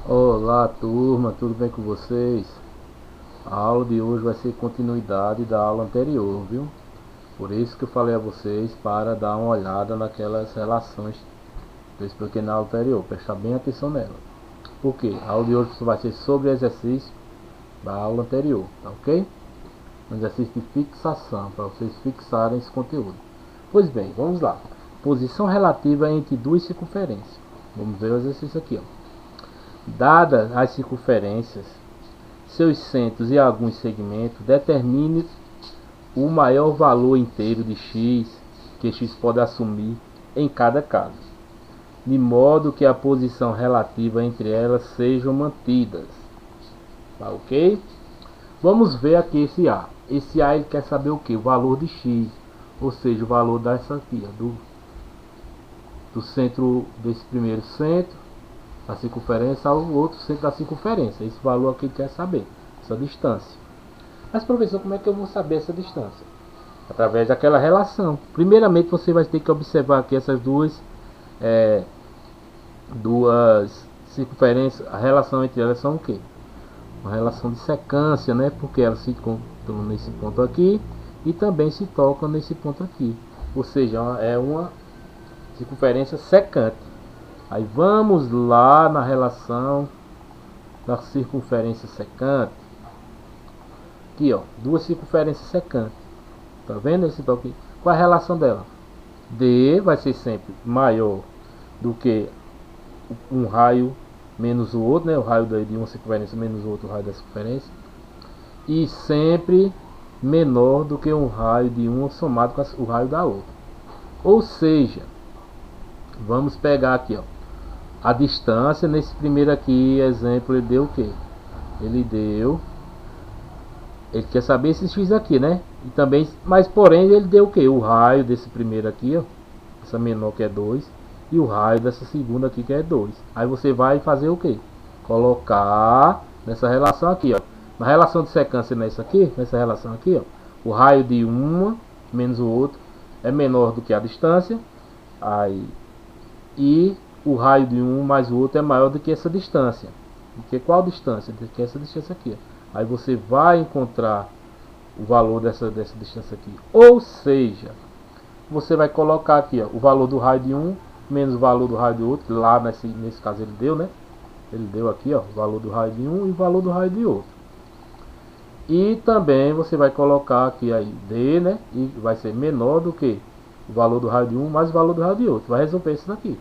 Olá turma, tudo bem com vocês? A aula de hoje vai ser continuidade da aula anterior, viu? Por isso que eu falei a vocês para dar uma olhada naquelas relações que eu expliquei na aula anterior, prestar bem atenção nela. Por quê? A aula de hoje vai ser sobre exercício da aula anterior, tá ok? Um exercício de fixação, para vocês fixarem esse conteúdo. Pois bem, vamos lá. Posição relativa entre duas circunferências. Vamos ver o exercício aqui, ó. Dadas as circunferências, seus centros e alguns segmentos, determine o maior valor inteiro de x que x pode assumir em cada caso, de modo que a posição relativa entre elas sejam mantidas. Tá ok? Vamos ver aqui esse A. Esse A ele quer saber o que? O valor de x, ou seja, o valor dessa aqui, ó, do centro desse primeiro centro a circunferência ao outro centro da circunferência. Esse valor aqui ele quer saber, essa distância. Mas professor, como é que eu vou saber essa distância? Através daquela relação. Primeiramente você vai ter que observar aqui essas duas circunferências. A relação entre elas são o quê? Uma relação de secância, né? Porque elas se encontram nesse ponto aqui e também se tocam nesse ponto aqui. Ou seja, é uma circunferência secante. Aí vamos lá na relação da circunferência secante. Aqui, ó, duas circunferências secantes. Tá vendo esse toque? Qual é a relação dela? D vai ser sempre maior do que um raio menos o outro, né? O raio de uma circunferência menos o outro raio da circunferência. E sempre menor do que um raio de uma somado com o raio da outra. Ou seja, vamos pegar aqui, ó, a distância. Nesse primeiro aqui, exemplo, ele deu o que? Ele quer saber esse x aqui, né? E também, mas porém ele deu o que? O raio desse primeiro aqui, ó, essa menor que é 2, e o raio dessa segunda aqui que é 2. Aí você vai fazer o que? Colocar nessa relação aqui, ó. Na relação de secância nessa relação aqui, ó, o raio de uma menos o outro é menor do que a distância. Aí e o raio de um mais o outro é maior do que essa distância. Do que qual distância? Do que essa distância aqui. Aí você vai encontrar o valor dessa distância aqui. Ou seja, você vai colocar aqui, ó, o valor do raio de um menos o valor do raio do outro. Lá nesse caso ele deu, né? Ele deu aqui, ó, o valor do raio de um e o valor do raio de outro. E também você vai colocar aqui aí D, né? E vai ser menor do que o valor do raio de um mais o valor do raio de outro. Vai resolver isso daqui.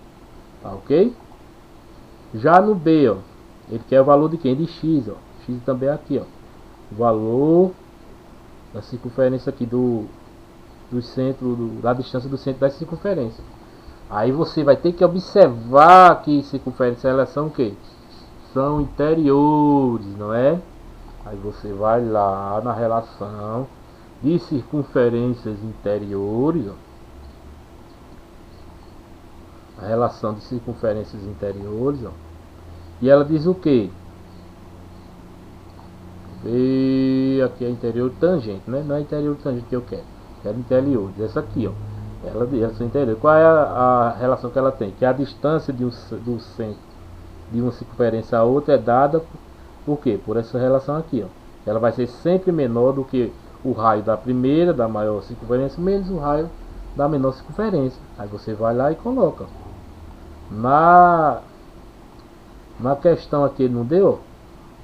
Tá ok? Já no B, ó, ele quer o valor de quem? De x, ó. X também é aqui, ó. O valor da circunferência aqui do centro, da distância do centro da circunferência. Aí você vai ter que observar que circunferências elas são o quê? São interiores, não é? Aí você vai lá na relação de circunferências interiores, ó. A relação de circunferências interiores, ó. E ela diz o que? E aqui é interior tangente, né? Não é interior tangente que eu quero. Quero interior. Essa aqui, ó. Ela é interior. Qual é a relação que ela tem? Que a distância do centro de uma circunferência a outra é dada por quê? Por essa relação aqui, ó. Ela vai ser sempre menor do que o raio da primeira, da maior circunferência, menos o raio da menor circunferência. Aí você vai lá e coloca. Na questão aqui ele não deu o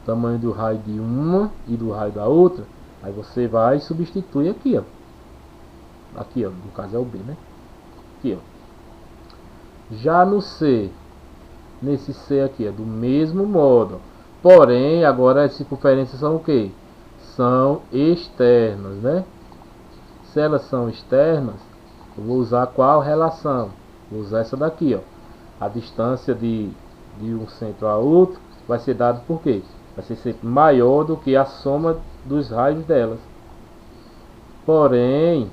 tamanho do raio de uma e do raio da outra. Aí você vai e substitui aqui, ó. Aqui, ó, no caso é o B, né? Aqui, ó. Já no C, nesse C aqui, é do mesmo modo. Porém, agora as circunferências são o que? São externas, né? Se elas são externas, eu vou usar qual relação? Vou usar essa daqui, ó. A distância de um centro a outro vai ser dado por quê? Vai ser sempre maior do que a soma dos raios delas. Porém,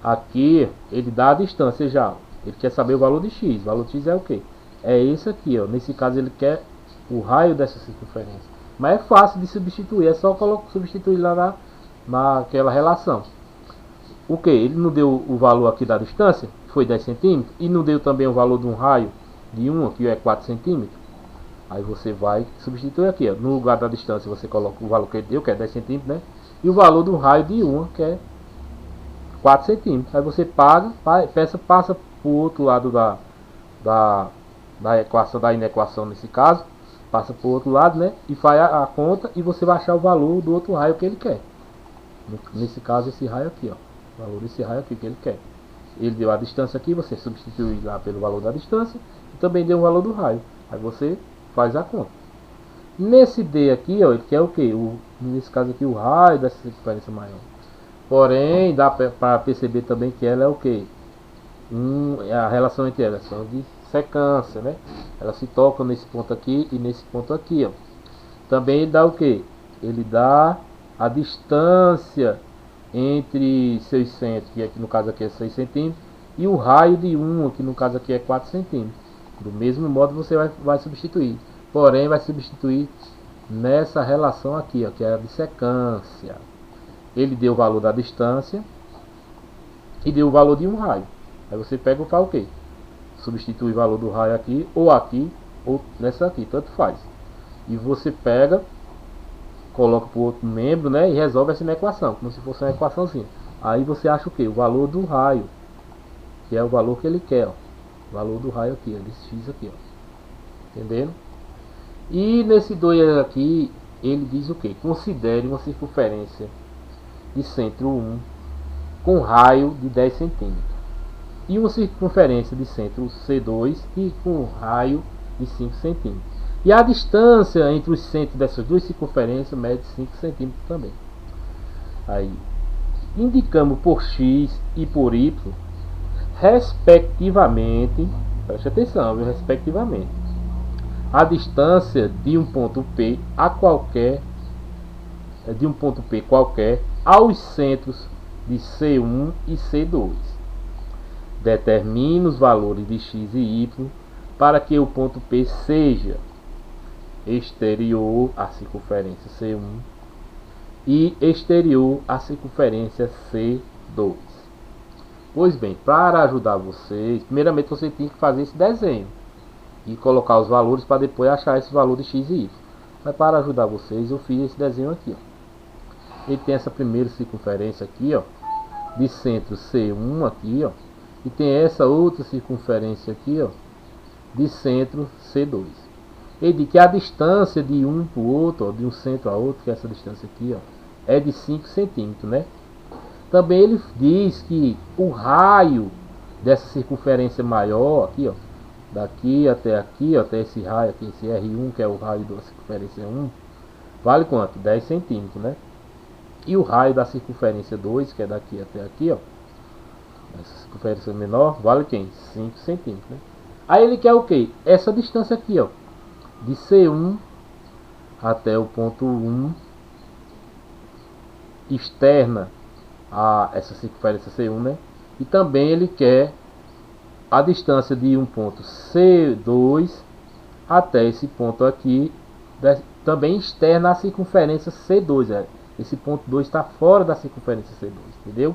aqui ele dá a distância já. Ele quer saber o valor de x. O valor de x é o quê? É esse aqui, ó. Nesse caso ele quer o raio dessa circunferência. Mas é fácil de substituir. É só substituir lá naquela relação. O que? Ele não deu o valor aqui da distância, foi 10 centímetros, e não deu também o valor de um raio de 1, que é 4 centímetros. Aí você vai substituir aqui, ó. No lugar da distância você coloca o valor que ele deu, que é 10 centímetros, né? E o valor do raio de 1, que é 4 centímetros. Aí você paga, passa para o outro lado da equação, da inequação nesse caso. Passa para o outro lado, né? E faz a conta e você vai achar o valor do outro raio que ele quer. Nesse caso, esse raio aqui, ó. O valor desse raio aqui que ele quer. Ele deu a distância aqui, você substitui lá pelo valor da distância. E também deu o valor do raio. Aí você faz a conta. Nesse D aqui, ó, ele quer o que? Nesse caso aqui, o raio dessa circunferência maior. Porém, dá para perceber também que ela é o que? A relação entre elas são de secância, né? Elas se tocam nesse ponto aqui e nesse ponto aqui, ó. Também ele dá o que? Ele dá a distância entre seus centros, que aqui no caso aqui é 6 centímetros, e o raio de 1, que no caso aqui é 4 centímetros. Do mesmo modo você vai substituir. Porém, vai substituir nessa relação aqui, ó, que é a de secância. Ele deu o valor da distância e deu o valor de um raio. Aí você pega e faz o quê? Substitui o valor do raio aqui, ou nessa aqui, tanto faz. E você pega, coloca para o outro membro, né? E resolve essa equação, como se fosse uma equaçãozinha. Aí você acha o quê? O valor do raio, que é o valor que ele quer, ó. O valor do raio aqui, ó, desse x aqui, ó. Entendendo? E nesse 2 aqui, ele diz o quê? Considere uma circunferência de centro 1 com raio de 10 centímetros. E uma circunferência de centro C2 e com raio de 5 centímetros. E a distância entre os centros dessas duas circunferências mede 5 centímetros também. Aí, indicamos por x e por y, respectivamente, preste atenção, viu? Respectivamente, a distância de um ponto P qualquer aos centros de C1 e C2. Determine os valores de x e y para que o ponto P seja exterior à circunferência C1 e exterior à circunferência C2. Pois bem, para ajudar vocês, primeiramente você tem que fazer esse desenho e colocar os valores para depois achar esse valor de x e y. Mas para ajudar vocês, eu fiz esse desenho aqui, ó. Ele tem essa primeira circunferência aqui, ó, de centro C1 aqui, ó, e tem essa outra circunferência aqui, ó, de centro C2. Ele diz que a distância de um para o outro, ó, de um centro a outro, que é essa distância aqui, ó, é de 5 centímetros, né? Também ele diz que o raio dessa circunferência maior aqui, ó, daqui até aqui, ó, até esse raio aqui, esse R1, que é o raio da circunferência 1, vale quanto? 10 centímetros, né? E o raio da circunferência 2, que é daqui até aqui, ó, essa circunferência menor, vale quem? 5 centímetros, né? Aí ele quer o que? Essa distância aqui, ó, de C1 até o ponto 1, externa a essa circunferência C1, né? E também ele quer a distância de um ponto C2 até esse ponto aqui, também externa à circunferência C2. Esse ponto 2 está fora da circunferência C2, entendeu?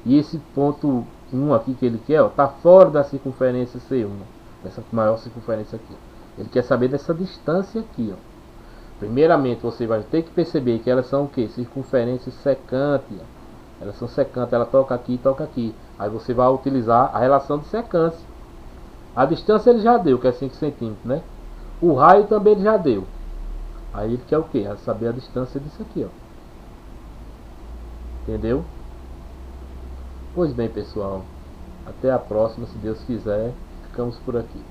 E esse ponto 1 aqui que ele quer, está fora da circunferência C1, essa maior circunferência aqui. Ele quer saber dessa distância aqui, ó. Primeiramente você vai ter que perceber que elas são o que? Circunferências secantes. Elas são secantes, ela toca aqui e toca aqui. Aí você vai utilizar a relação de secância. A distância ele já deu, que é 5 centímetros, né? O raio também ele já deu. Aí ele quer o que? Saber a distância disso aqui, ó. Entendeu? Pois bem, pessoal. Até a próxima, se Deus quiser. Ficamos por aqui.